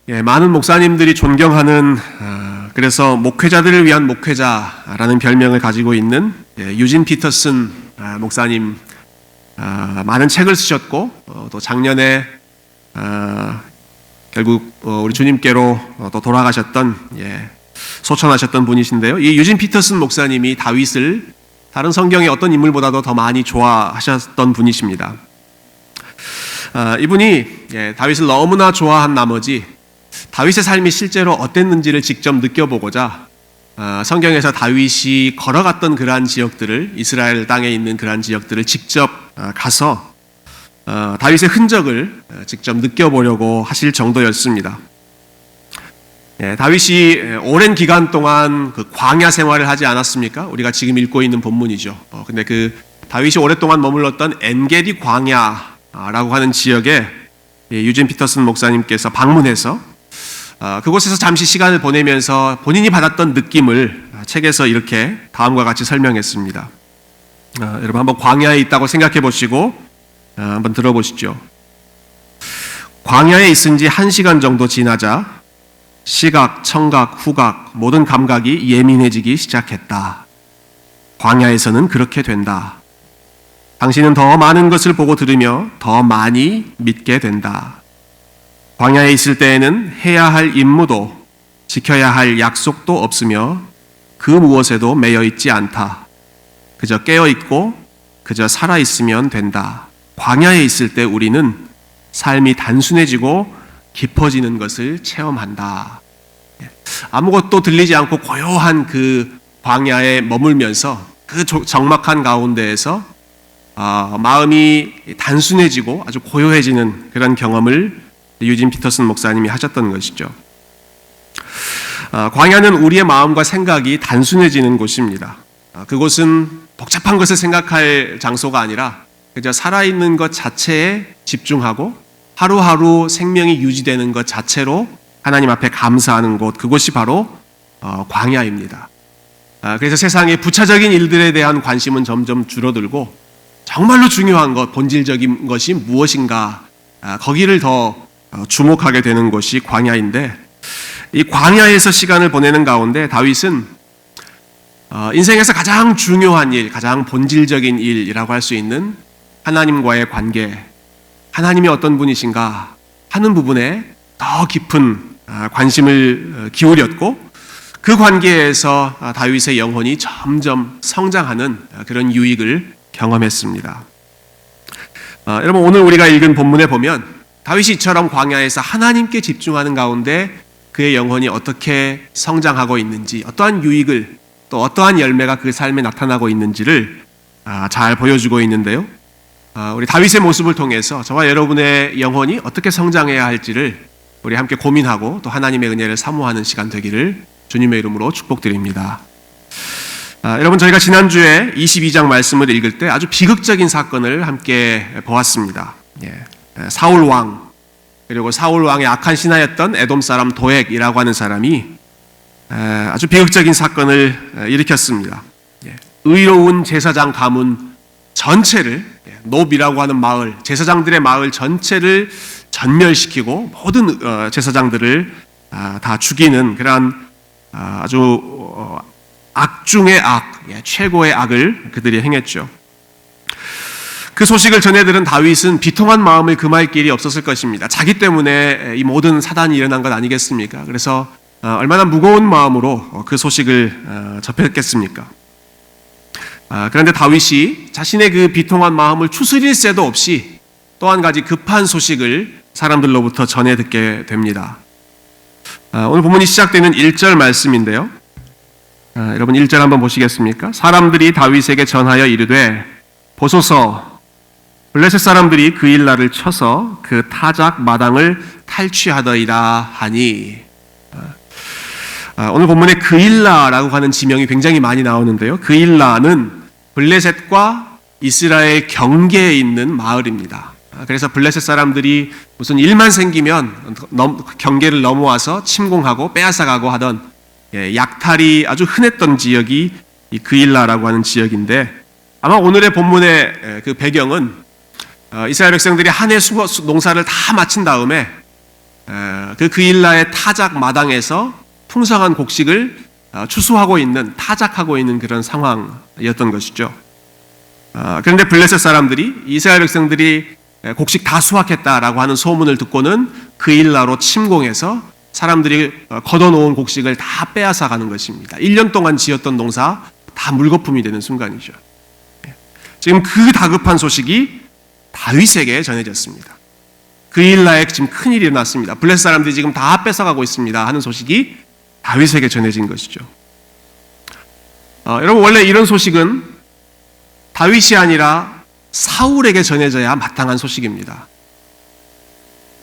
많은 목사님들이 존경하는 그래서 목회자들을 위한 목회자라는 별명을 가지고 있는 유진 피터슨 목사님, 많은 책을 쓰셨고 또 작년에 결국 우리 주님께로 또 돌아가셨던 소천하셨던 분이신데요. 이 유진 피터슨 목사님이 다윗을 다른 성경의 어떤 인물보다도 더 많이 좋아하셨던 분이십니다. 이분이 다윗을 너무나 좋아한 나머지 다윗의 삶이 실제로 어땠는지를 직접 느껴보고자 성경에서 다윗이 걸어갔던 그러한 지역들을, 이스라엘 땅에 있는 그러한 지역들을 직접 가서 다윗의 흔적을 직접 느껴보려고 하실 정도였습니다. 다윗이 오랜 기간 동안 그 광야 생활을 하지 않았습니까? 우리가 지금 읽고 있는 본문이죠. 근데 그 다윗이 오랫동안 머물렀던 엔게디 광야라고 하는 지역에 유진 피터슨 목사님께서 방문해서 그곳에서 잠시 시간을 보내면서 본인이 받았던 느낌을 책에서 이렇게 다음과 같이 설명했습니다. 여러분 한번 광야에 있다고 생각해 보시고 한번 들어보시죠. 광야에 있은 지 1시간 정도 지나자 시각, 청각, 후각 모든 감각이 예민해지기 시작했다. 광야에서는 그렇게 된다. 당신은 더 많은 것을 보고 들으며 더 많이 믿게 된다. 광야에 있을 때에는 해야 할 임무도 지켜야 할 약속도 없으며 그 무엇에도 매여 있지 않다. 그저 깨어 있고 그저 살아 있으면 된다. 광야에 있을 때 우리는 삶이 단순해지고 깊어지는 것을 체험한다. 아무것도 들리지 않고 고요한 그 광야에 머물면서 그 적막한 가운데에서 마음이 단순해지고 아주 고요해지는 그런 경험을 유진 피터슨 목사님이 하셨던 것이죠. 광야는 우리의 마음과 생각이 단순해지는 곳입니다. 그곳은 복잡한 것을 생각할 장소가 아니라 그저 살아있는 것 자체에 집중하고 하루하루 생명이 유지되는 것 자체로 하나님 앞에 감사하는 곳, 그곳이 바로 광야입니다. 그래서 세상의 부차적인 일들에 대한 관심은 점점 줄어들고 정말로 중요한 것, 본질적인 것이 무엇인가, 거기를 더 주목하게 되는 것이 광야인데, 이 광야에서 시간을 보내는 가운데 다윗은 인생에서 가장 중요한 일, 가장 본질적인 일이라고 할 수 있는 하나님과의 관계, 하나님이 어떤 분이신가 하는 부분에 더 깊은 관심을 기울였고, 그 관계에서 다윗의 영혼이 점점 성장하는 그런 유익을 경험했습니다. 여러분, 오늘 우리가 읽은 본문에 보면 다윗이 이처럼 광야에서 하나님께 집중하는 가운데 그의 영혼이 어떻게 성장하고 있는지, 어떠한 유익을, 또 어떠한 열매가 그 삶에 나타나고 있는지를 잘 보여주고 있는데요. 우리 다윗의 모습을 통해서 저와 여러분의 영혼이 어떻게 성장해야 할지를 우리 함께 고민하고 또 하나님의 은혜를 사모하는 시간 되기를 주님의 이름으로 축복드립니다. 여러분, 저희가 지난주에 22장 말씀을 읽을 때 아주 비극적인 사건을 함께 보았습니다. 사울 왕, 그리고 사울 왕의 악한 신하였던 에돔 사람 도액이라고 하는 사람이 아주 비극적인 사건을 일으켰습니다. 의로운 제사장 가문 전체를, 노비라고 하는 마을, 제사장들의 마을 전체를 전멸시키고 모든 제사장들을 다 죽이는 그러한 아주 악 중의 악, 최고의 악을 그들이 행했죠. 그 소식을 전해들은 다윗은 비통한 마음을 금할 길이 없었을 것입니다. 자기 때문에 이 모든 사단이 일어난 것 아니겠습니까? 그래서 얼마나 무거운 마음으로 그 소식을 접했겠습니까? 그런데 다윗이 자신의 그 비통한 마음을 추스릴 새도 없이 또 한 가지 급한 소식을 사람들로부터 전해 듣게 됩니다. 오늘 본문이 시작되는 1절 말씀인데요. 여러분 1절 한번 보시겠습니까? 사람들이 다윗에게 전하여 이르되 보소서, 블레셋 사람들이 그일라를 쳐서 그 타작 마당을 탈취하더이다 하니. 오늘 본문에 그일라라고 하는 지명이 굉장히 많이 나오는데요. 그일라는 블레셋과 이스라엘 경계에 있는 마을입니다. 그래서 블레셋 사람들이 무슨 일만 생기면 경계를 넘어와서 침공하고 빼앗아가고 하던 약탈이 아주 흔했던 지역이 이 그일라라고 하는 지역인데, 아마 오늘의 본문의 그 배경은 이스라엘 백성들이 한 해 농사를 다 마친 다음에 그 그일라의 타작 마당에서 풍성한 곡식을 추수하고 있는, 타작하고 있는 그런 상황이었던 것이죠. 그런데 블레셋 사람들이, 이스라엘 백성들이 곡식 다 수확했다라고 하는 소문을 듣고는 그일라로 침공해서 사람들이 걷어놓은 곡식을 다 빼앗아 가는 것입니다. 1년 동안 지었던 농사 다 물거품이 되는 순간이죠. 지금 그 다급한 소식이 다윗에게 전해졌습니다. 그일라에 지금 큰일이 일어났습니다. 블레셋 사람들이 지금 다 뺏어가고 있습니다 하는 소식이 다윗에게 전해진 것이죠. 여러분, 원래 이런 소식은 다윗이 아니라 사울에게 전해져야 마땅한 소식입니다.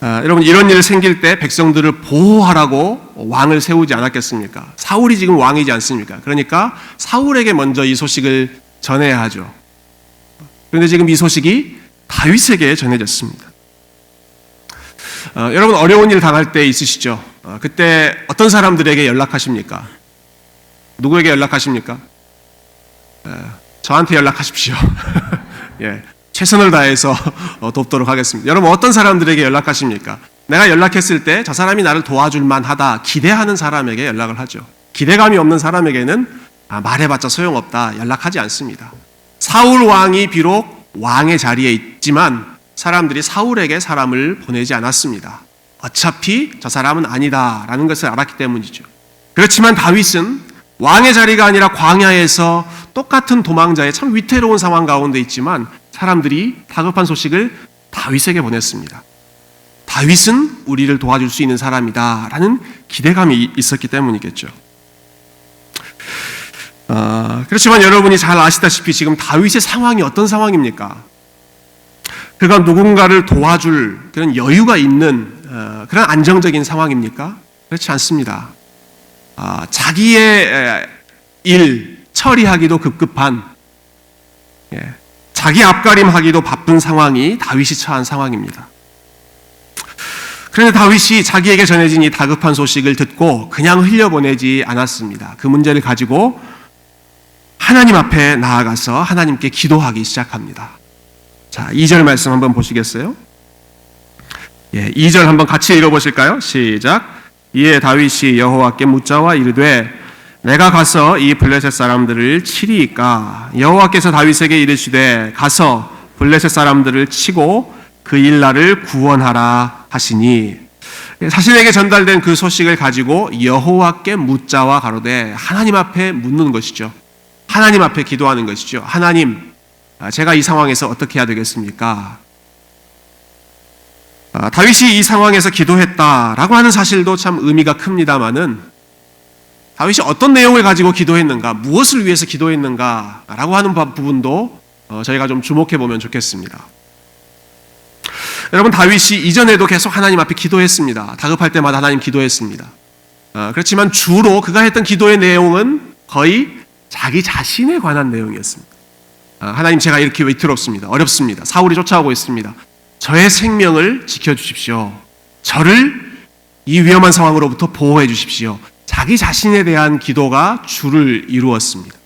여러분, 이런 일 생길 때 백성들을 보호하라고 왕을 세우지 않았겠습니까? 사울이 지금 왕이지 않습니까? 그러니까 사울에게 먼저 이 소식을 전해야 하죠. 그런데 지금 이 소식이 다윗에게 전해졌습니다. 여러분, 어려운 일 당할 때 있으시죠? 그때 어떤 사람들에게 연락하십니까? 누구에게 연락하십니까? 저한테 연락하십시오. 예, 최선을 다해서 돕도록 하겠습니다. 여러분, 어떤 사람들에게 연락하십니까? 내가 연락했을 때 저 사람이 나를 도와줄 만하다 기대하는 사람에게 연락을 하죠. 기대감이 없는 사람에게는 말해봤자 소용없다, 연락하지 않습니다. 사울 왕이 비록 왕의 자리에 있지만 사람들이 사울에게 사람을 보내지 않았습니다. 어차피 저 사람은 아니다라는 것을 알았기 때문이죠. 그렇지만 다윗은 왕의 자리가 아니라 광야에서 똑같은 도망자의 참 위태로운 상황 가운데 있지만 사람들이 다급한 소식을 다윗에게 보냈습니다. 다윗은 우리를 도와줄 수 있는 사람이다라는 기대감이 있었기 때문이겠죠. 그렇지만 여러분이 잘 아시다시피 지금 다윗의 상황이 어떤 상황입니까? 그가 누군가를 도와줄 그런 여유가 있는 그런 안정적인 상황입니까? 그렇지 않습니다. 자기의 일 처리하기도 급급한, 자기 앞가림하기도 바쁜 상황이 다윗이 처한 상황입니다. 그런데 다윗이 자기에게 전해진 이 다급한 소식을 듣고 그냥 흘려보내지 않았습니다. 그 문제를 가지고 하나님 앞에 나아가서 하나님께 기도하기 시작합니다. 자, 2절 말씀 한번 보시겠어요? 2절 한번 같이 읽어보실까요? 시작. 이에 다윗이 여호와께 묻자와 이르되 내가 가서 이 블레셋 사람들을 치리이까? 여호와께서 다윗에게 이르시되 가서 블레셋 사람들을 치고 그일라를 구원하라 하시니, 자신에게 전달된 그 소식을 가지고 여호와께 묻자와 가로되 하나님 앞에 묻는 것이죠. 하나님 앞에 기도하는 것이죠. 하나님, 제가 이 상황에서 어떻게 해야 되겠습니까? 다윗이 이 상황에서 기도했다라고 하는 사실도 참 의미가 큽니다마는 다윗이 어떤 내용을 가지고 기도했는가, 무엇을 위해서 기도했는가라고 하는 부분도 저희가 좀 주목해 보면 좋겠습니다. 여러분, 다윗이 이전에도 계속 하나님 앞에 기도했습니다. 다급할 때마다 하나님 기도했습니다. 그렇지만 주로 그가 했던 기도의 내용은 거의 자기 자신에 관한 내용이었습니다. 하나님, 제가 이렇게 위태롭습니다. 어렵습니다. 사울이 쫓아오고 있습니다. 저의 생명을 지켜주십시오. 저를 이 위험한 상황으로부터 보호해 주십시오. 자기 자신에 대한 기도가 주를 이루었습니다.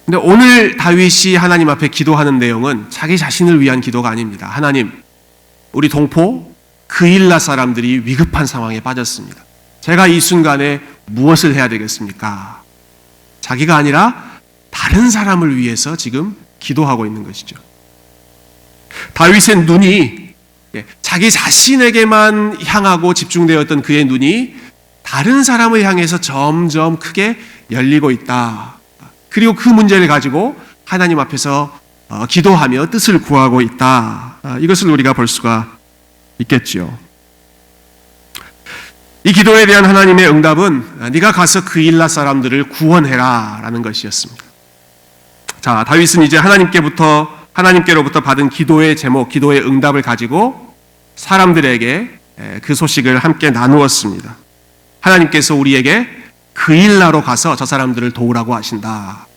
근데 오늘 다윗이 하나님 앞에 기도하는 내용은 자기 자신을 위한 기도가 아닙니다. 하나님, 우리 동포 그일라 사람들이 위급한 상황에 빠졌습니다. 제가 이 순간에 무엇을 해야 되겠습니까? 자기가 아니라 다른 사람을 위해서 지금 기도하고 있는 것이죠. 다윗의 눈이 자기 자신에게만 향하고 집중되었던 그의 눈이 다른 사람을 향해서 점점 크게 열리고 있다. 그리고 그 문제를 가지고 하나님 앞에서 기도하며 뜻을 구하고 있다. 이것을 우리가 볼 수가 있겠지요. 이 기도에 대한 하나님의 응답은 네가 가서 그일라 사람들을 구원해라 라는 것이었습니다. 자, 다윗은 이제 하나님께로부터 받은 기도의 제목, 기도의 응답을 가지고 사람들에게 그 소식을 함께 나누었습니다. 하나님께서 우리에게 그일라로 가서 저 사람들을 도우라고 하신다.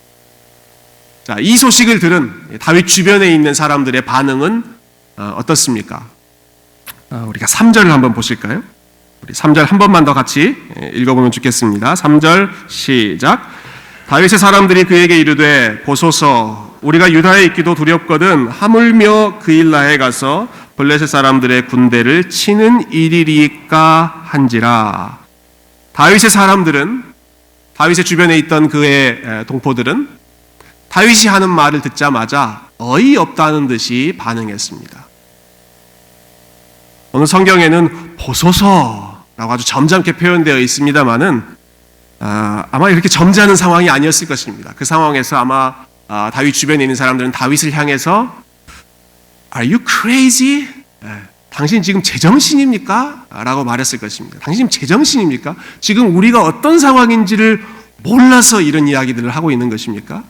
자, 이 소식을 들은 다윗 주변에 있는 사람들의 반응은 어떻습니까? 우리가 3절을 한번 보실까요? 우리 3절 한 번만 더 같이 읽어보면 좋겠습니다. 3절 시작. 다윗의 사람들이 그에게 이르되 보소서, 우리가 유다에 있기도 두렵거든 하물며 그일라에 가서 블레셋 사람들의 군대를 치는 일이리까 한지라. 다윗의 사람들은, 다윗의 주변에 있던 그의 동포들은 다윗이 하는 말을 듣자마자 어이없다는 듯이 반응했습니다. 오늘 성경에는 보소서라고 아주 점잖게 표현되어 있습니다만은 아마 이렇게 점잖은 상황이 아니었을 것입니다. 그 상황에서 아마 다윗 주변에 있는 사람들은 다윗을 향해서 Are you crazy? 당신 지금 제정신입니까? 라고 말했을 것입니다. 당신 지금 제정신입니까? 지금 우리가 어떤 상황인지를 몰라서 이런 이야기들을 하고 있는 것입니까?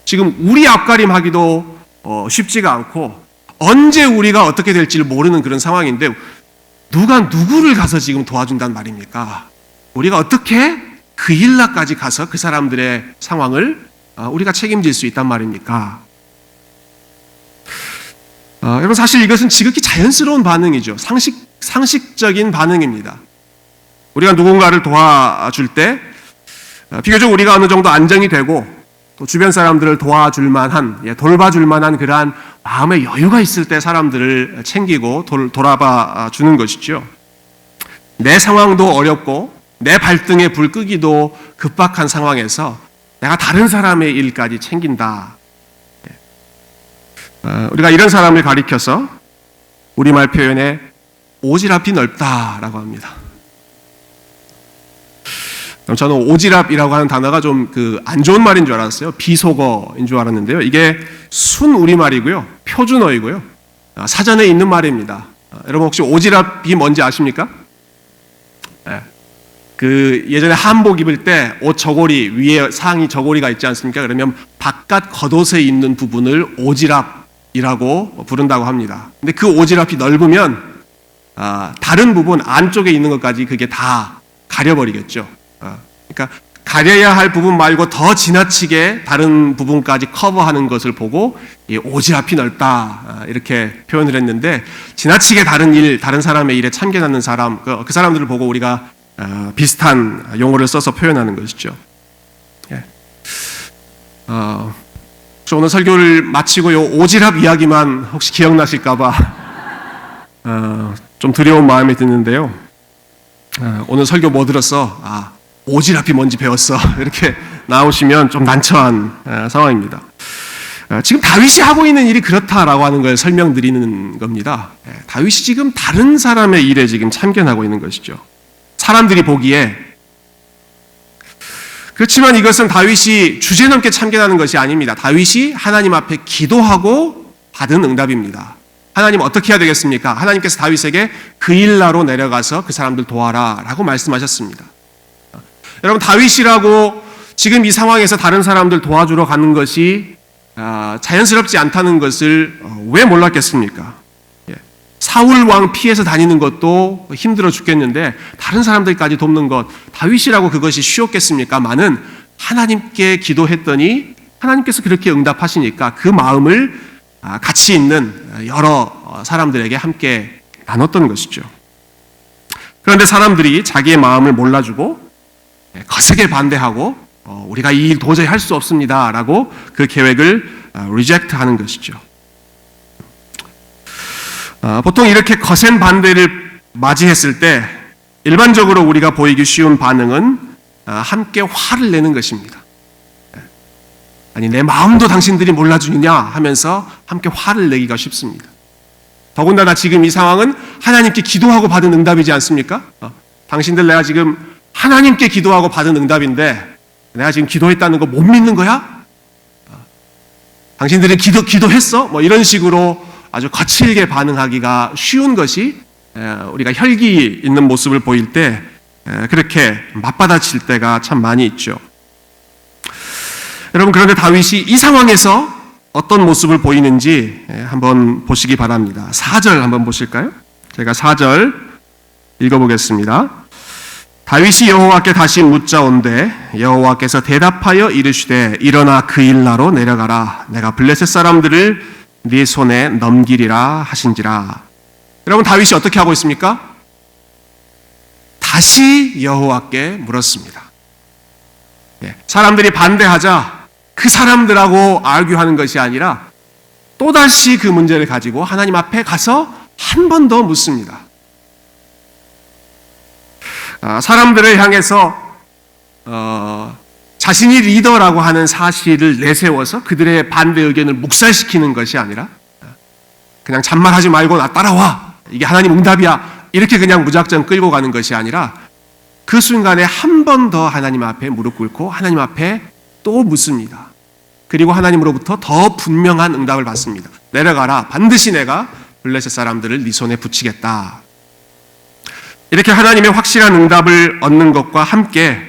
지금 우리 앞가림하기도 쉽지가 않고 언제 우리가 어떻게 될지를 모르는 그런 상황인데 누가 누구를 가서 지금 도와준단 말입니까? 우리가 어떻게 그 일라까지 가서 그 사람들의 상황을 우리가 책임질 수 있단 말입니까? 여러분 사실 이것은 지극히 자연스러운 반응이죠. 상식적인 반응입니다. 우리가 누군가를 도와줄 때 비교적 우리가 어느 정도 안정이 되고 또 주변 사람들을 도와줄 만한, 돌봐줄 만한 그러한 마음의 여유가 있을 때 사람들을 챙기고 돌아봐 주는 것이죠. 내 상황도 어렵고 내 발등에 불 끄기도 급박한 상황에서 내가 다른 사람의 일까지 챙긴다. 우리가 이런 사람을 가리켜서 우리말 표현에 오지랖이 넓다라고 합니다. 저는 오지랖이라고 하는 단어가 좀 안 좋은 말인 줄 알았어요. 비속어인 줄 알았는데요. 이게 순 우리말이고요. 표준어이고요. 사전에 있는 말입니다. 여러분 혹시 오지랖이 뭔지 아십니까? 예전에 한복 입을 때 옷 저고리 위에 상의 저고리가 있지 않습니까? 그러면 바깥 겉옷에 있는 부분을 오지랖이라고 부른다고 합니다. 근데 그 오지랖이 넓으면 다른 부분 안쪽에 있는 것까지 그게 다 가려버리겠죠. 그러니까 가려야 할 부분 말고 더 지나치게 다른 부분까지 커버하는 것을 보고 오지랖이 넓다 이렇게 표현을 했는데 지나치게 다른 사람의 일에 참견하는 사람, 그 사람들을 보고 우리가 비슷한 용어를 써서 표현하는 것이죠. 오늘 설교를 마치고 요 오지랖 이야기만 혹시 기억나실까봐 좀 두려운 마음이 드는데요. 오늘 설교 뭐 들었어? 오지랖이 뭔지 배웠어. 이렇게 나오시면 좀 난처한 상황입니다. 지금 다윗이 하고 있는 일이 그렇다라고 하는 걸 설명드리는 겁니다. 다윗이 지금 다른 사람의 일에 지금 참견하고 있는 것이죠. 사람들이 보기에. 그렇지만 이것은 다윗이 주제넘게 참견하는 것이 아닙니다. 다윗이 하나님 앞에 기도하고 받은 응답입니다. 하나님 어떻게 해야 되겠습니까? 하나님께서 다윗에게 그 일라로 내려가서 그 사람들 도와라 라고 말씀하셨습니다. 여러분 다윗이라고 지금 이 상황에서 다른 사람들 도와주러 가는 것이 자연스럽지 않다는 것을 왜 몰랐겠습니까? 사울 왕 피해서 다니는 것도 힘들어 죽겠는데 다른 사람들까지 돕는 것 다윗이라고 그것이 쉬웠겠습니까? 많은 하나님께 기도했더니 하나님께서 그렇게 응답하시니까 그 마음을 같이 있는 여러 사람들에게 함께 나눴던 것이죠. 그런데 사람들이 자기의 마음을 몰라주고 거세게 반대하고 우리가 이 일 도저히 할 수 없습니다 라고 그 계획을 리젝트 하는 것이죠. 보통 이렇게 거센 반대를 맞이했을 때 일반적으로 우리가 보이기 쉬운 반응은 함께 화를 내는 것입니다. 아니 내 마음도 당신들이 몰라주느냐 하면서 함께 화를 내기가 쉽습니다. 더군다나 지금 이 상황은 하나님께 기도하고 받은 응답이지 않습니까? 당신들 내가 지금 하나님께 기도하고 받은 응답인데 내가 지금 기도했다는 거 못 믿는 거야? 당신들은 기도했어? 뭐 이런 식으로 아주 거칠게 반응하기가 쉬운 것이 우리가 혈기 있는 모습을 보일 때 그렇게 맞받아칠 때가 참 많이 있죠. 여러분 그런데 다윗이 이 상황에서 어떤 모습을 보이는지 한번 보시기 바랍니다. 4절 한번 보실까요? 제가 4절 읽어보겠습니다. 다윗이 여호와께 다시 묻자온대 여호와께서 대답하여 이르시되 일어나 그 일라로 내려가라 내가 블레셋 사람들을 네 손에 넘기리라 하신지라. 여러분 다윗이 어떻게 하고 있습니까? 다시 여호와께 물었습니다. 사람들이 반대하자 그 사람들하고 아규하는 것이 아니라 또다시 그 문제를 가지고 하나님 앞에 가서 한 번 더 묻습니다. 사람들을 향해서 자신이 리더라고 하는 사실을 내세워서 그들의 반대 의견을 묵살시키는 것이 아니라 그냥 잔말하지 말고 나 따라와, 이게 하나님 응답이야, 이렇게 그냥 무작정 끌고 가는 것이 아니라 그 순간에 한 번 더 하나님 앞에 무릎 꿇고 하나님 앞에 또 묻습니다. 그리고 하나님으로부터 더 분명한 응답을 받습니다. 내려가라, 반드시 내가 블레셋 사람들을 네 손에 붙이겠다. 이렇게 하나님의 확실한 응답을 얻는 것과 함께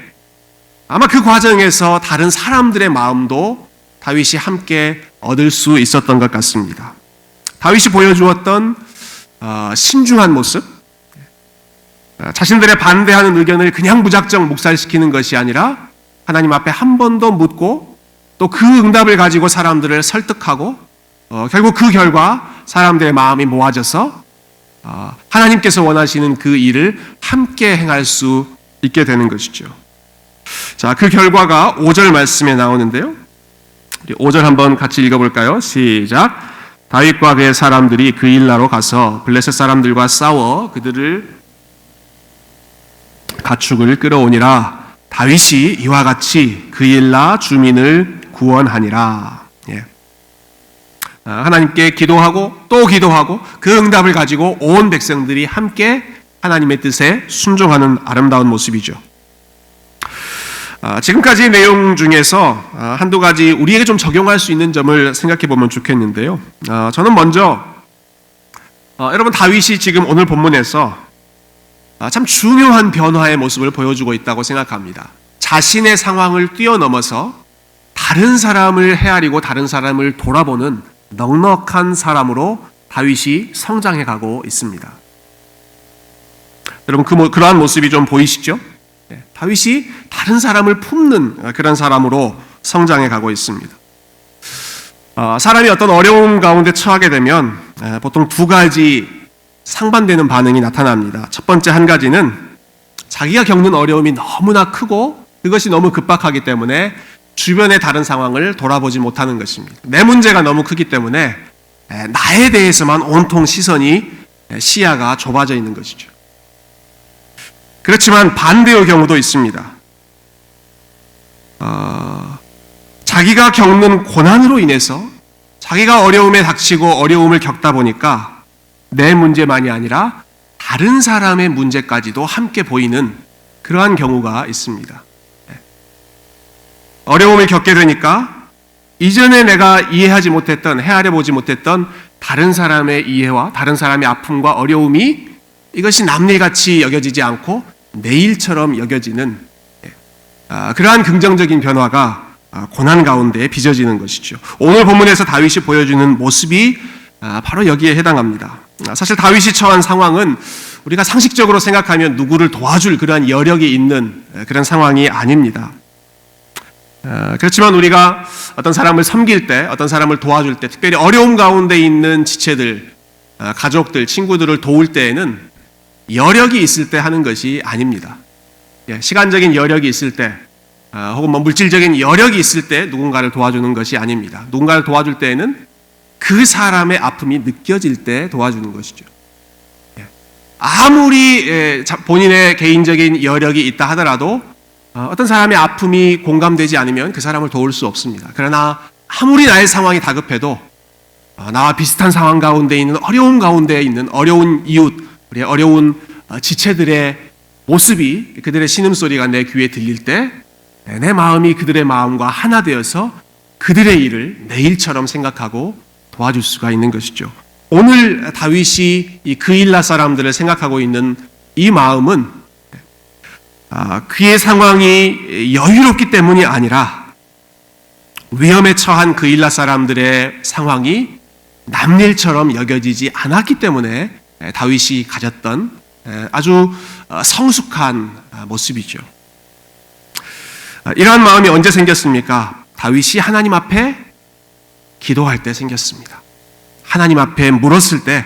아마 그 과정에서 다른 사람들의 마음도 다윗이 함께 얻을 수 있었던 것 같습니다. 다윗이 보여주었던 신중한 모습, 자신들의 반대하는 의견을 그냥 무작정 묵살시키는 것이 아니라 하나님 앞에 한 번 더 묻고 또 그 응답을 가지고 사람들을 설득하고 결국 그 결과 사람들의 마음이 모아져서 하나님께서 원하시는 그 일을 함께 행할 수 있게 되는 것이죠. 자, 그 결과가 5절 말씀에 나오는데요. 5절 한번 같이 읽어볼까요? 시작. 다윗과 그의 사람들이 그일라로 가서 블레셋 사람들과 싸워 그들을 가축을 끌어오니라. 다윗이 이와 같이 그일라 주민을 구원하니라. 예. 하나님께 기도하고 또 기도하고 그 응답을 가지고 온 백성들이 함께 하나님의 뜻에 순종하는 아름다운 모습이죠. 지금까지 내용 중에서 한두 가지 우리에게 좀 적용할 수 있는 점을 생각해 보면 좋겠는데요. 저는 먼저 여러분, 다윗이 지금 오늘 본문에서 참 중요한 변화의 모습을 보여주고 있다고 생각합니다. 자신의 상황을 뛰어넘어서 다른 사람을 헤아리고 다른 사람을 돌아보는 넉넉한 사람으로 다윗이 성장해 가고 있습니다. 여러분, 그러한 모습이 좀 보이시죠? 다윗이 다른 사람을 품는 그런 사람으로 성장해 가고 있습니다. 사람이 어떤 어려움 가운데 처하게 되면 보통 두 가지 상반되는 반응이 나타납니다. 첫 번째 한 가지는 자기가 겪는 어려움이 너무나 크고 그것이 너무 급박하기 때문에 주변의 다른 상황을 돌아보지 못하는 것입니다. 내 문제가 너무 크기 때문에 나에 대해서만 온통 시야가 좁아져 있는 것이죠. 그렇지만 반대의 경우도 있습니다. 자기가 겪는 고난으로 인해서 자기가 어려움에 닥치고 어려움을 겪다 보니까 내 문제만이 아니라 다른 사람의 문제까지도 함께 보이는 그러한 경우가 있습니다. 어려움을 겪게 되니까 이전에 내가 이해하지 못했던, 헤아려 보지 못했던 다른 사람의 이해와 다른 사람의 아픔과 어려움이 이것이 남일같이 여겨지지 않고 내 일처럼 여겨지는 그러한 긍정적인 변화가 고난 가운데 빚어지는 것이죠. 오늘 본문에서 다윗이 보여주는 모습이 바로 여기에 해당합니다. 사실 다윗이 처한 상황은 우리가 상식적으로 생각하면 누구를 도와줄 그러한 여력이 있는 그런 상황이 아닙니다. 그렇지만 우리가 어떤 사람을 섬길 때, 어떤 사람을 도와줄 때, 특별히 어려움 가운데 있는 지체들, 가족들, 친구들을 도울 때에는 여력이 있을 때 하는 것이 아닙니다. 시간적인 여력이 있을 때, 혹은 물질적인 여력이 있을 때 누군가를 도와주는 것이 아닙니다. 누군가를 도와줄 때에는 그 사람의 아픔이 느껴질 때 도와주는 것이죠. 아무리 본인의 개인적인 여력이 있다 하더라도 어떤 사람의 아픔이 공감되지 않으면 그 사람을 도울 수 없습니다. 그러나 아무리 나의 상황이 다급해도 나와 비슷한 상황 가운데 있는, 어려움 가운데 있는 어려운 이웃, 우리의 어려운 지체들의 모습이, 그들의 신음소리가 내 귀에 들릴 때 내 마음이 그들의 마음과 하나 되어서 그들의 일을 내 일처럼 생각하고 도와줄 수가 있는 것이죠. 오늘 다윗이 이 그일라 사람들을 생각하고 있는 이 마음은 그의 상황이 여유롭기 때문이 아니라 위험에 처한 그일라 사람들의 상황이 남일처럼 여겨지지 않았기 때문에 다윗이 가졌던 아주 성숙한 모습이죠. 이러한 마음이 언제 생겼습니까? 다윗이 하나님 앞에 기도할 때 생겼습니다. 하나님 앞에 물었을 때,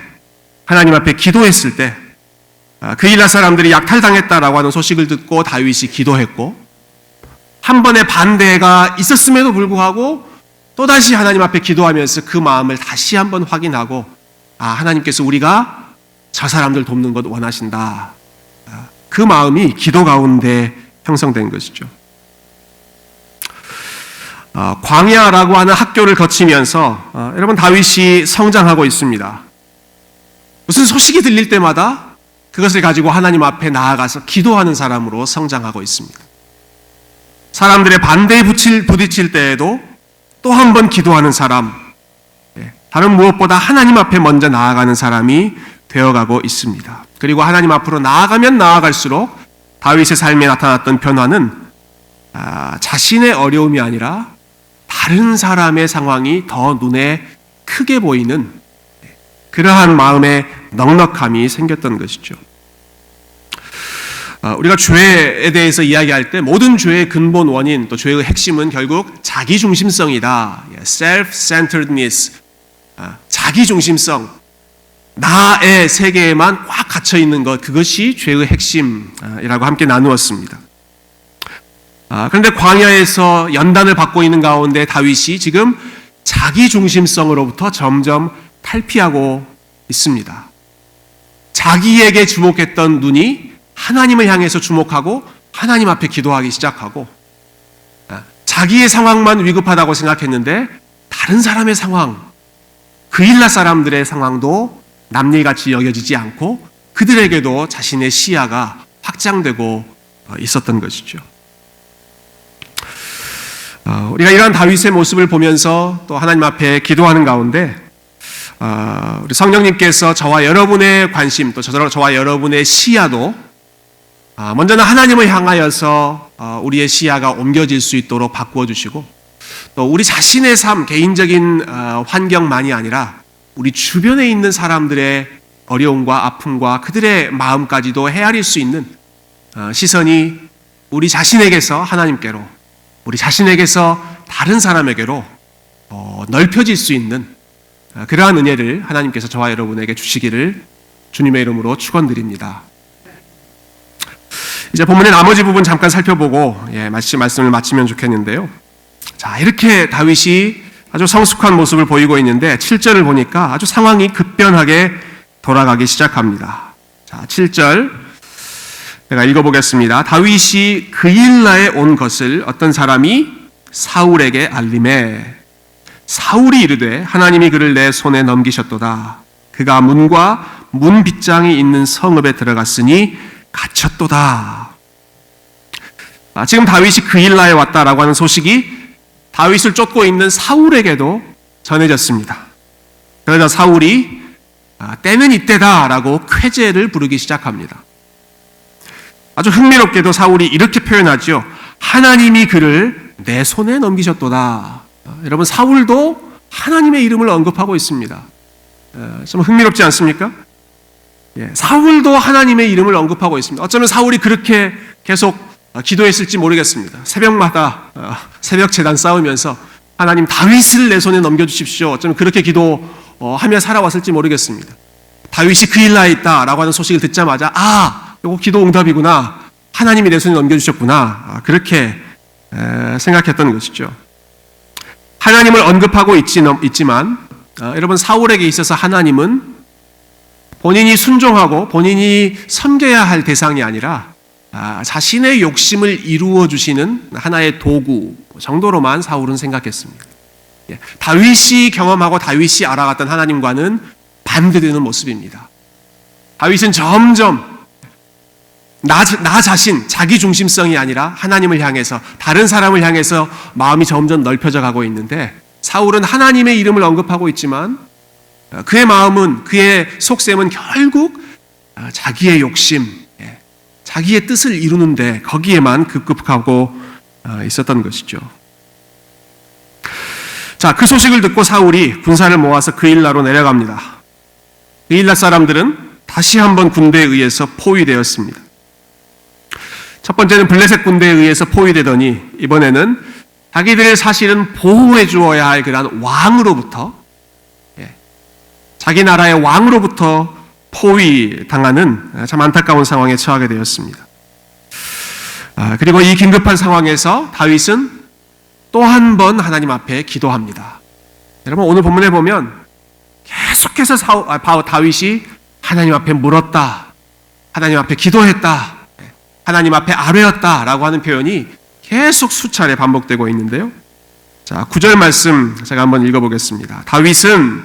하나님 앞에 기도했을 때, 그일라 사람들이 약탈당했다라고 하는 소식을 듣고 다윗이 기도했고, 한 번의 반대가 있었음에도 불구하고 또다시 하나님 앞에 기도하면서 그 마음을 다시 한번 확인하고, 하나님께서 우리가 저 사람들 돕는 것 원하신다. 그 마음이 기도 가운데 형성된 것이죠. 광야라고 하는 학교를 거치면서 여러분 다윗이 성장하고 있습니다. 무슨 소식이 들릴 때마다 그것을 가지고 하나님 앞에 나아가서 기도하는 사람으로 성장하고 있습니다. 사람들의 반대에 부딪힐 때에도 또 한 번 기도하는 사람, 다른 무엇보다 하나님 앞에 먼저 나아가는 사람이 되어가고 있습니다. 그리고 하나님 앞으로 나아가면 나아갈수록 다윗의 삶에 나타났던 변화는 자신의 어려움이 아니라 다른 사람의 상황이 더 눈에 크게 보이는 그러한 마음의 넉넉함이 생겼던 것이죠. 우리가 죄에 대해서 이야기할 때 모든 죄의 근본 원인, 또 죄의 핵심은 결국 자기중심성이다. self-centeredness, 자기중심성, 나의 세계에만 꽉 갇혀 있는 것, 그것이 죄의 핵심이라고 함께 나누었습니다. 그런데 광야에서 연단을 받고 있는 가운데 다윗이 지금 자기중심성으로부터 점점 탈피하고 있습니다. 자기에게 주목했던 눈이 하나님을 향해서 주목하고 하나님 앞에 기도하기 시작하고, 자기의 상황만 위급하다고 생각했는데 다른 사람의 상황, 그일라 사람들의 상황도 남일같이 여겨지지 않고 그들에게도 자신의 시야가 확장되고 있었던 것이죠. 우리가 이러한 다윗의 모습을 보면서 또 하나님 앞에 기도하는 가운데 우리 성령님께서 저와 여러분의 관심, 또 저와 여러분의 시야도 먼저는 하나님을 향하여서 우리의 시야가 옮겨질 수 있도록 바꾸어 주시고, 또 우리 자신의 삶, 개인적인 환경만이 아니라 우리 주변에 있는 사람들의 어려움과 아픔과 그들의 마음까지도 헤아릴 수 있는 시선이 우리 자신에게서 하나님께로, 우리 자신에게서 다른 사람에게로 넓혀질 수 있는 그러한 은혜를 하나님께서 저와 여러분에게 주시기를 주님의 이름으로 축원드립니다. 이제 본문의 나머지 부분 잠깐 살펴보고 말씀을 마치면 좋겠는데요. 자, 이렇게 다윗이 아주 성숙한 모습을 보이고 있는데 7절을 보니까 아주 상황이 급변하게 돌아가기 시작합니다. 자, 7절 내가 읽어보겠습니다. 다윗이 그일라에 온 것을 어떤 사람이 사울에게 알림해 사울이 이르되 하나님이 그를 내 손에 넘기셨도다. 그가 문과 문 빗장이 있는 성읍에 들어갔으니 갇혔도다. 지금 다윗이 그일라에 왔다라고 하는 소식이 다윗을 쫓고 있는 사울에게도 전해졌습니다. 그러자 사울이 때는 이때다라고 쾌재를 부르기 시작합니다. 아주 흥미롭게도 사울이 이렇게 표현하죠. 하나님이 그를 내 손에 넘기셨도다. 여러분, 사울도 하나님의 이름을 언급하고 있습니다. 좀 흥미롭지 않습니까? 사울도 하나님의 이름을 언급하고 있습니다. 어쩌면 사울이 그렇게 계속 기도했을지 모르겠습니다. 새벽마다 새벽 제단 싸우면서 하나님 다윗을 내 손에 넘겨주십시오. 어쩌면 그렇게 기도하며 살아왔을지 모르겠습니다. 다윗이 그일라에 있다라고 하는 소식을 듣자마자 이거 기도 응답이구나. 하나님이 내 손에 넘겨주셨구나. 그렇게 생각했던 것이죠. 하나님을 언급하고 있지만 여러분, 사울에게 있어서 하나님은 본인이 순종하고 본인이 섬겨야 할 대상이 아니라 자신의 욕심을 이루어 주시는 하나의 도구 정도로만 사울은 생각했습니다. 다윗이 경험하고 다윗이 알아갔던 하나님과는 반대되는 모습입니다. 다윗은 점점 나 자신, 자기 중심성이 아니라 하나님을 향해서, 다른 사람을 향해서 마음이 점점 넓혀져 가고 있는데, 사울은 하나님의 이름을 언급하고 있지만 그의 마음은, 그의 속셈은 결국 자기의 욕심, 자기의 뜻을 이루는데 거기에만 급급하고 있었던 것이죠. 자, 그 소식을 듣고 사울이 군사를 모아서 그일라로 내려갑니다. 그일라 사람들은 다시 한번 군대에 의해서 포위되었습니다. 첫 번째는 블레셋 군대에 의해서 포위되더니 이번에는 자기들을 사실은 보호해 주어야 할 그런 왕으로부터, 자기 나라의 왕으로부터 포위당하는 참 안타까운 상황에 처하게 되었습니다. 그리고 이 긴급한 상황에서 다윗은 또 한 번 하나님 앞에 기도합니다. 여러분, 오늘 본문에 보면 계속해서 다윗이 하나님 앞에 물었다, 하나님 앞에 기도했다, 하나님 앞에 아뢰었다라고 하는 표현이 계속 수차례 반복되고 있는데요. 자, 9절 말씀 제가 한번 읽어보겠습니다. 다윗은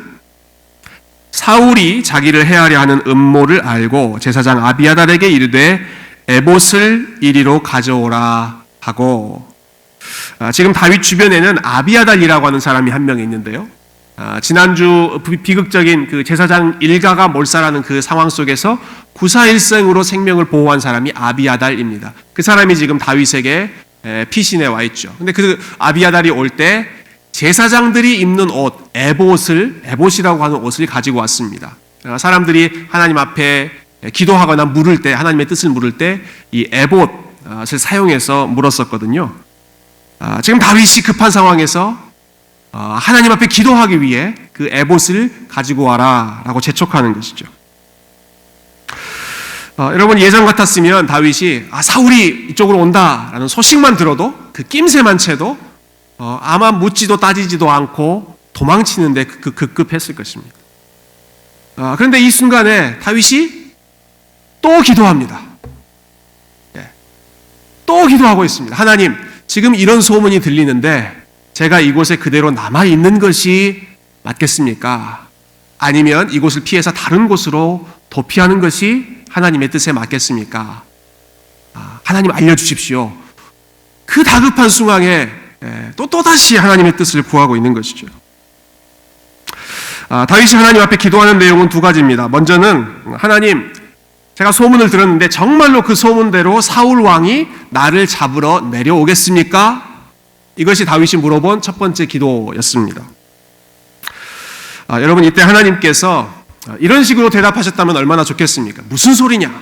사울이 자기를 해하려 하는 음모를 알고 제사장 아비아달에게 이르되 에봇을 이리로 가져오라 하고, 지금 다윗 주변에는 아비아달이라고 하는 사람이 한 명 있는데요. 지난주 비극적인 그 제사장 일가가 몰살하는 그 상황 속에서 구사일생으로 생명을 보호한 사람이 아비아달입니다. 그 사람이 지금 다윗에게 피신해 와 있죠. 근데 그 아비아달이 올 때 제사장들이 입는 옷, 에봇이라고 하는 옷을 가지고 왔습니다. 사람들이 하나님 앞에 기도하거나 물을 때, 하나님의 뜻을 물을 때 이 에봇을 사용해서 물었었거든요. 지금 다윗이 급한 상황에서 하나님 앞에 기도하기 위해 그 에봇을 가지고 와라 라고 재촉하는 것이죠. 여러분, 예전 같았으면 다윗이 사울이 이쪽으로 온다라는 소식만 들어도 그 낌새만 채도 아마 묻지도 따지지도 않고 도망치는데 급급했을 것입니다. 그런데 이 순간에 다윗이 또 기도합니다. 또 기도하고 있습니다. 하나님, 지금 이런 소문이 들리는데 제가 이곳에 그대로 남아있는 것이 맞겠습니까? 아니면 이곳을 피해서 다른 곳으로 도피하는 것이 하나님의 뜻에 맞겠습니까? 하나님 알려주십시오. 그 다급한 순간에 또다시 하나님의 뜻을 구하고 있는 것이죠. 다윗이 하나님 앞에 기도하는 내용은 두 가지입니다. 먼저는 하나님, 제가 소문을 들었는데 정말로 그 소문대로 사울 왕이 나를 잡으러 내려오겠습니까? 이것이 다윗이 물어본 첫 번째 기도였습니다. 여러분, 이때 하나님께서 이런 식으로 대답하셨다면 얼마나 좋겠습니까? 무슨 소리냐?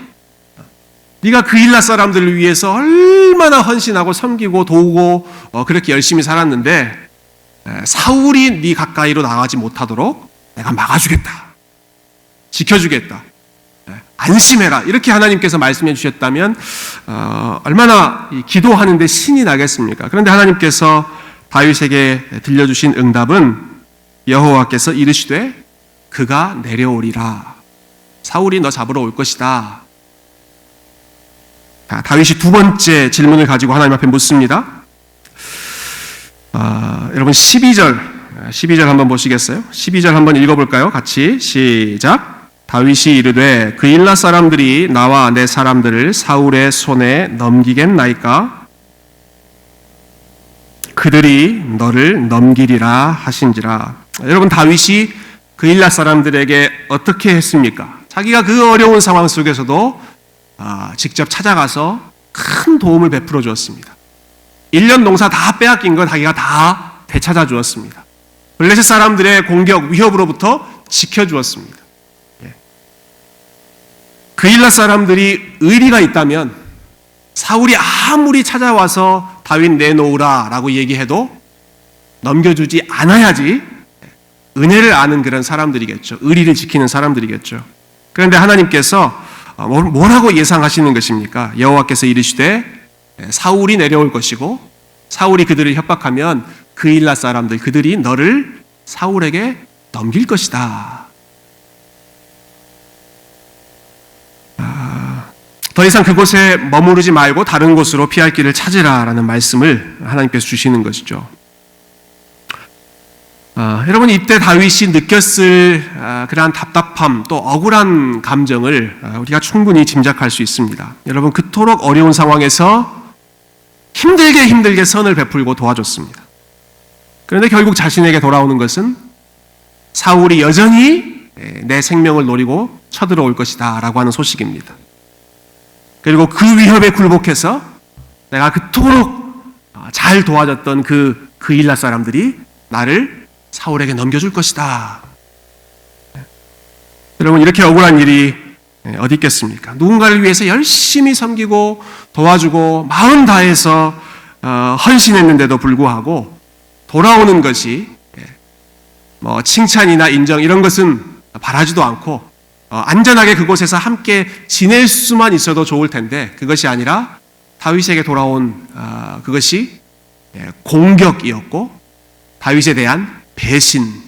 네가 그일라 사람들을 위해서 얼마나 헌신하고 섬기고 도우고 그렇게 열심히 살았는데 사울이 네 가까이로 나가지 못하도록 내가 막아주겠다, 지켜주겠다, 안심해라, 이렇게 하나님께서 말씀해 주셨다면 얼마나 기도하는데 신이 나겠습니까? 그런데 하나님께서 다윗에게 들려주신 응답은 여호와께서 이르시되 그가 내려오리라, 사울이 너 잡으러 올 것이다. 다윗이 두 번째 질문을 가지고 하나님 앞에 묻습니다. 여러분, 12절 한번 보시겠어요? 12절 한번 읽어볼까요? 같이 시작. 다윗이 이르되 그일라 사람들이 나와 내 사람들을 사울의 손에 넘기겠나이까? 그들이 너를 넘기리라 하신지라. 여러분, 다윗이 그일라 사람들에게 어떻게 했습니까? 자기가 그 어려운 상황 속에서도 직접 찾아가서 큰 도움을 베풀어 주었습니다. 1년 농사 다 빼앗긴 거 자기가 다 되찾아 주었습니다. 블레셋 사람들의 공격, 위협으로부터 지켜주었습니다. 그일라 사람들이 의리가 있다면 사울이 아무리 찾아와서 다윗 내놓으라 라고 얘기해도 넘겨주지 않아야지 은혜를 아는 그런 사람들이겠죠. 의리를 지키는 사람들이겠죠. 그런데 하나님께서 뭐라고 예상하시는 것입니까? 여호와께서 이르시되 사울이 내려올 것이고 사울이 그들을 협박하면 그일라 사람들, 그들이 너를 사울에게 넘길 것이다. 더 이상 그곳에 머무르지 말고 다른 곳으로 피할 길을 찾으라라는 말씀을 하나님께서 주시는 것이죠. 여러분, 이때 다윗이 느꼈을 그러한 답답함, 또 억울한 감정을 우리가 충분히 짐작할 수 있습니다. 여러분, 그토록 어려운 상황에서 힘들게 선을 베풀고 도와줬습니다. 그런데 결국 자신에게 돌아오는 것은 사울이 여전히 내 생명을 노리고 쳐들어올 것이다 라고 하는 소식입니다. 그리고 그 위협에 굴복해서 내가 그토록 잘 도와줬던 그일라 사람들이 나를 사울에게 넘겨줄 것이다. 여러분, 이렇게 억울한 일이 어디 있겠습니까? 누군가를 위해서 열심히 섬기고 도와주고 마음 다해서 헌신했는데도 불구하고 돌아오는 것이 칭찬이나 인정 이런 것은 바라지도 않고 안전하게 그곳에서 함께 지낼 수만 있어도 좋을 텐데 그것이 아니라 다윗에게 돌아온 그것이 공격이었고 다윗에 대한 배신.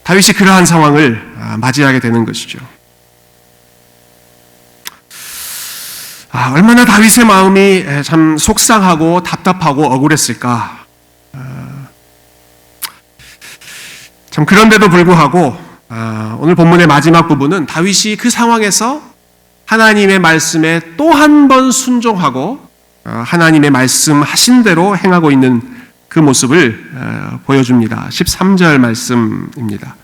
다윗이 그러한 상황을 맞이하게 되는 것이죠. 얼마나 다윗의 마음이 참 속상하고 답답하고 억울했을까. 참 그런데도 불구하고 오늘 본문의 마지막 부분은 다윗이 그 상황에서 하나님의 말씀에 또 한 번 순종하고 하나님의 말씀하신 대로 행하고 있는 그 모습을 보여줍니다. 13절 말씀입니다.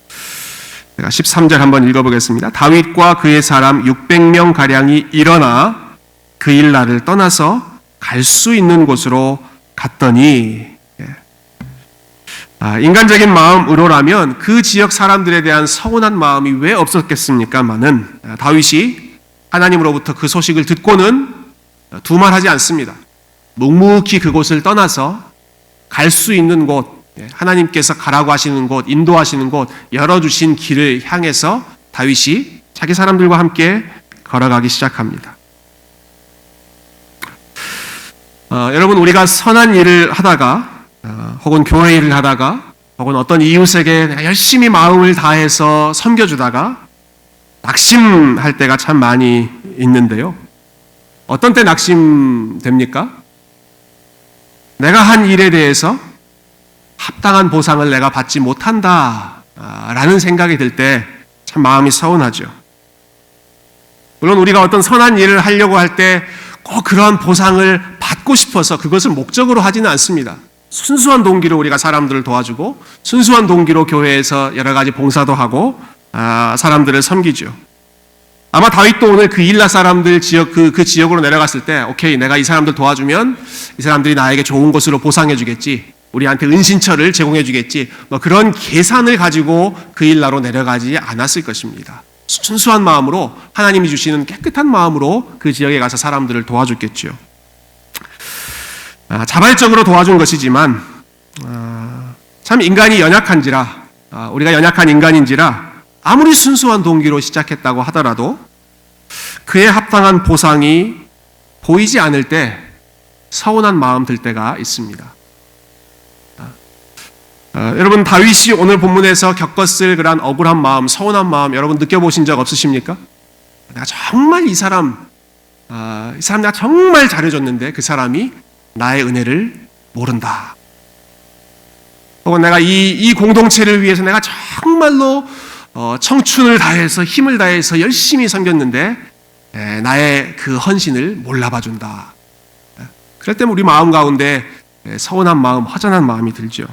제가 13절 한번 읽어보겠습니다. 다윗과 그의 사람 600명 가량이 일어나 그 일날을 떠나서 갈 수 있는 곳으로 갔더니, 인간적인 마음으로라면 그 지역 사람들에 대한 서운한 마음이 왜 없었겠습니까마는 다윗이 하나님으로부터 그 소식을 듣고는 두말하지 않습니다. 묵묵히 그곳을 떠나서 갈 수 있는 곳, 하나님께서 가라고 하시는 곳, 인도하시는 곳, 열어주신 길을 향해서 다윗이 자기 사람들과 함께 걸어가기 시작합니다. 여러분, 우리가 선한 일을 하다가 혹은 교회 일을 하다가 혹은 어떤 이웃에게 열심히 마음을 다해서 섬겨주다가 낙심할 때가 참 많이 있는데요. 어떤 때 낙심됩니까? 내가 한 일에 대해서 합당한 보상을 내가 받지 못한다 라는 생각이 들 때 참 마음이 서운하죠. 물론 우리가 어떤 선한 일을 하려고 할 때 꼭 그러한 보상을 받고 싶어서 그것을 목적으로 하지는 않습니다. 순수한 동기로 우리가 사람들을 도와주고 순수한 동기로 교회에서 여러 가지 봉사도 하고 사람들을 섬기죠. 아마 다윗도 오늘 그 일라 사람들 지역 그 지역으로 내려갔을 때 오케이, 내가 이 사람들 도와주면 이 사람들이 나에게 좋은 것으로 보상해 주겠지, 우리한테 은신처를 제공해 주겠지, 그런 계산을 가지고 그 일라로 내려가지 않았을 것입니다. 순수한 마음으로 하나님이 주시는 깨끗한 마음으로 그 지역에 가서 사람들을 도와줬겠죠. 자발적으로 도와준 것이지만 참 인간이 연약한지라, 우리가 연약한 인간인지라 아무리 순수한 동기로 시작했다고 하더라도 그에 합당한 보상이 보이지 않을 때 서운한 마음 들 때가 있습니다. 여러분, 다윗이 오늘 본문에서 겪었을 그러한 억울한 마음, 서운한 마음 여러분 느껴보신 적 없으십니까? 내가 정말 이 사람 내가 정말 잘해줬는데 그 사람이 나의 은혜를 모른다. 혹은 내가 이 공동체를 위해서 내가 정말로 청춘을 다해서 힘을 다해서 열심히 섬겼는데 나의 그 헌신을 몰라봐준다. 그럴 때 우리 마음 가운데 서운한 마음, 허전한 마음이 들죠.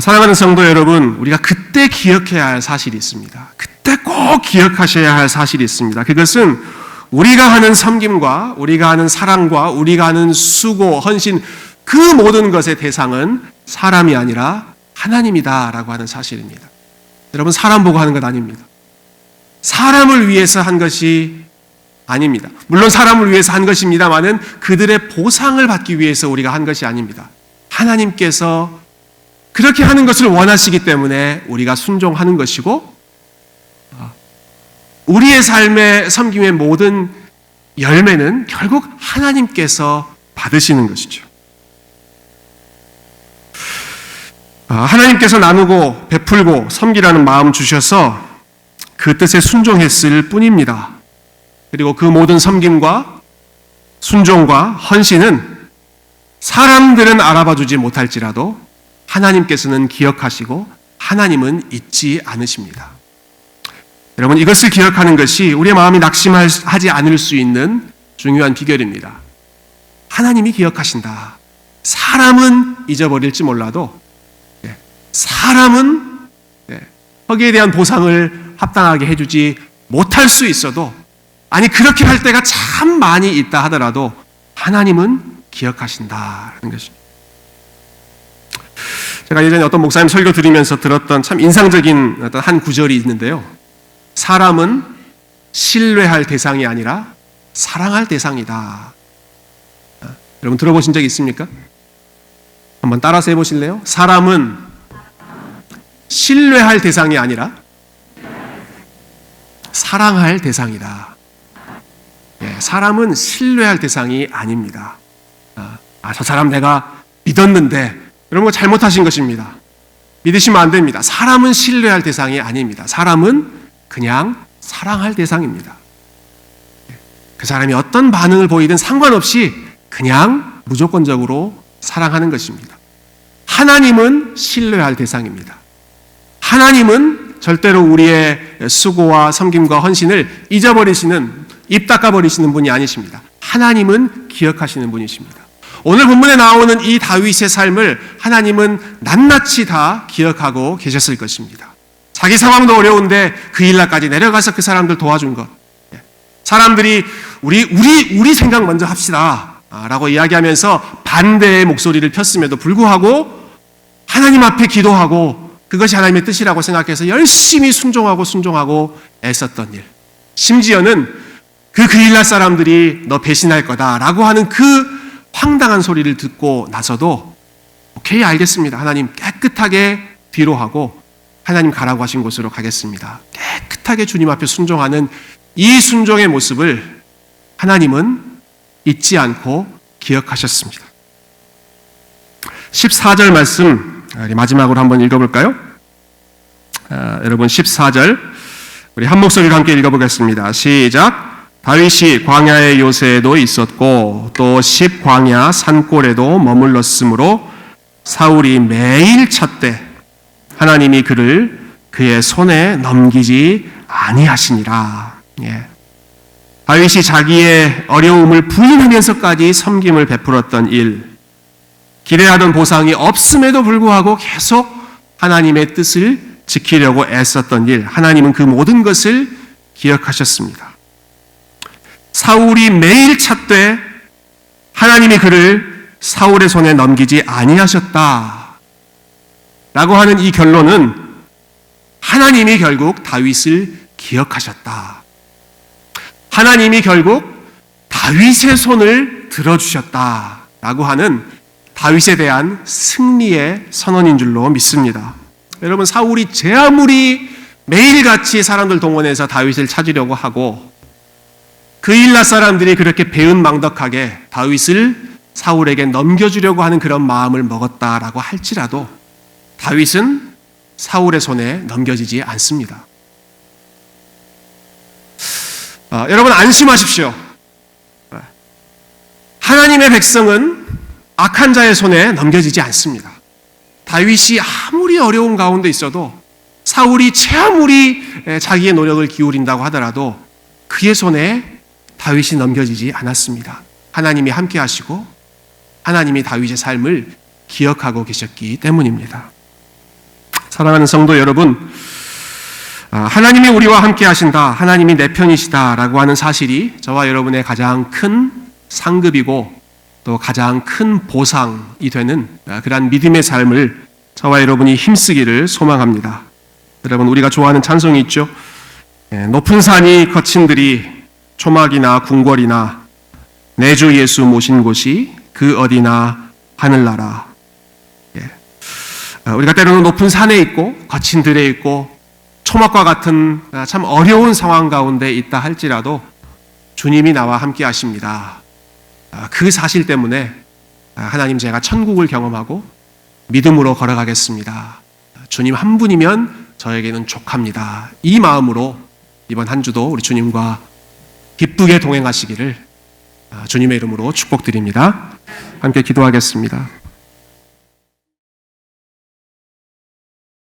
사랑하는 성도 여러분, 우리가 그때 기억해야 할 사실이 있습니다. 그때 꼭 기억하셔야 할 사실이 있습니다. 그것은 우리가 하는 섬김과 우리가 하는 사랑과 우리가 하는 수고, 헌신, 그 모든 것의 대상은 사람이 아니라 하나님이다라고 하는 사실입니다. 여러분, 사람 보고 하는 것 아닙니다. 사람을 위해서 한 것이 아닙니다. 물론 사람을 위해서 한 것입니다만은 그들의 보상을 받기 위해서 우리가 한 것이 아닙니다. 하나님께서 그렇게 하는 것을 원하시기 때문에 우리가 순종하는 것이고, 우리의 삶의 섬김의 모든 열매는 결국 하나님께서 받으시는 것이죠. 하나님께서 나누고 베풀고 섬기라는 마음 주셔서 그 뜻에 순종했을 뿐입니다. 그리고 그 모든 섬김과 순종과 헌신은 사람들은 알아봐 주지 못할지라도 하나님께서는 기억하시고 하나님은 잊지 않으십니다. 여러분, 이것을 기억하는 것이 우리의 마음이 낙심하지 않을 수 있는 중요한 비결입니다. 하나님이 기억하신다. 사람은 잊어버릴지 몰라도 사람은 거기에 대한 보상을 합당하게 해주지 못할 수 있어도, 아니 그렇게 할 때가 참 많이 있다 하더라도 하나님은 기억하신다는 것입니다. 제가 예전에 어떤 목사님 설교 들으면서 들었던 참 인상적인 어떤 한 구절이 있는데요. 사람은 신뢰할 대상이 아니라 사랑할 대상이다. 여러분 들어보신 적 있습니까? 한번 따라서 해보실래요? 사람은 신뢰할 대상이 아니라 사랑할 대상이다. 사람은 신뢰할 대상이 아닙니다. 저 사람 내가 믿었는데, 이런 거 잘못하신 것입니다. 믿으시면 안 됩니다. 사람은 신뢰할 대상이 아닙니다. 사람은 그냥 사랑할 대상입니다. 그 사람이 어떤 반응을 보이든 상관없이 그냥 무조건적으로 사랑하는 것입니다. 하나님은 신뢰할 대상입니다. 하나님은 절대로 우리의 수고와 섬김과 헌신을 잊어버리시는, 입 닦아버리시는 분이 아니십니다. 하나님은 기억하시는 분이십니다. 오늘 본문에 나오는 이 다윗의 삶을 하나님은 낱낱이 다 기억하고 계셨을 것입니다. 자기 상황도 어려운데 그 일날까지 내려가서 그 사람들 도와준 것. 사람들이 우리 생각 먼저 합시다 라고 이야기하면서 반대의 목소리를 폈음에도 불구하고 하나님 앞에 기도하고 그것이 하나님의 뜻이라고 생각해서 열심히 순종하고 애썼던 일. 심지어는 그 일날 사람들이 너 배신할 거다라고 하는 그 황당한 소리를 듣고 나서도 오케이, 알겠습니다. 하나님 깨끗하게 뒤로 하고 하나님 가라고 하신 곳으로 가겠습니다. 깨끗하게 주님 앞에 순종하는 이 순종의 모습을 하나님은 잊지 않고 기억하셨습니다. 14절 말씀 마지막으로 한번 읽어볼까요? 여러분 14절 우리 한 목소리로 함께 읽어보겠습니다. 시작. 다윗이 광야의 요새에도 있었고 또 십광야 산골에도 머물렀으므로 사울이 매일 찾되 하나님이 그를 그의 손에 넘기지 아니하시니라. 다윗이 자기의 어려움을 부인하면서까지 섬김을 베풀었던 일, 기대하던 보상이 없음에도 불구하고 계속 하나님의 뜻을 지키려고 애썼던 일, 하나님은 그 모든 것을 기억하셨습니다. 사울이 매일 찾되 하나님이 그를 사울의 손에 넘기지 아니하셨다 라고 하는 이 결론은 하나님이 결국 다윗을 기억하셨다. 하나님이 결국 다윗의 손을 들어주셨다 라고 하는 다윗에 대한 승리의 선언인 줄로 믿습니다. 여러분, 사울이 제 아무리 매일같이 사람들 동원해서 다윗을 찾으려고 하고 그 일날 사람들이 그렇게 배은망덕하게 다윗을 사울에게 넘겨주려고 하는 그런 마음을 먹었다라고 할지라도 다윗은 사울의 손에 넘겨지지 않습니다. 여러분 안심하십시오. 하나님의 백성은 악한 자의 손에 넘겨지지 않습니다. 다윗이 아무리 어려운 가운데 있어도 사울이 아무리 자기의 노력을 기울인다고 하더라도 그의 손에 다윗이 넘겨지지 않았습니다. 하나님이 함께 하시고 하나님이 다윗의 삶을 기억하고 계셨기 때문입니다. 사랑하는 성도 여러분, 하나님이 우리와 함께 하신다, 하나님이 내 편이시다 라고 하는 사실이 저와 여러분의 가장 큰 상급이고 또 가장 큰 보상이 되는 그러한 믿음의 삶을 저와 여러분이 힘쓰기를 소망합니다. 여러분, 우리가 좋아하는 찬송이 있죠. 높은 산이 거친 들이 초막이나 궁궐이나 내 주 예수 모신 곳이 그 어디나 하늘나라. 우리가 때로는 높은 산에 있고 거친 들에 있고 초막과 같은 참 어려운 상황 가운데 있다 할지라도 주님이 나와 함께 하십니다. 그 사실 때문에 하나님, 제가 천국을 경험하고 믿음으로 걸어가겠습니다. 주님 한 분이면 저에게는 족합니다. 이 마음으로 이번 한 주도 우리 주님과 기쁘게 동행하시기를 주님의 이름으로 축복드립니다. 함께 기도하겠습니다.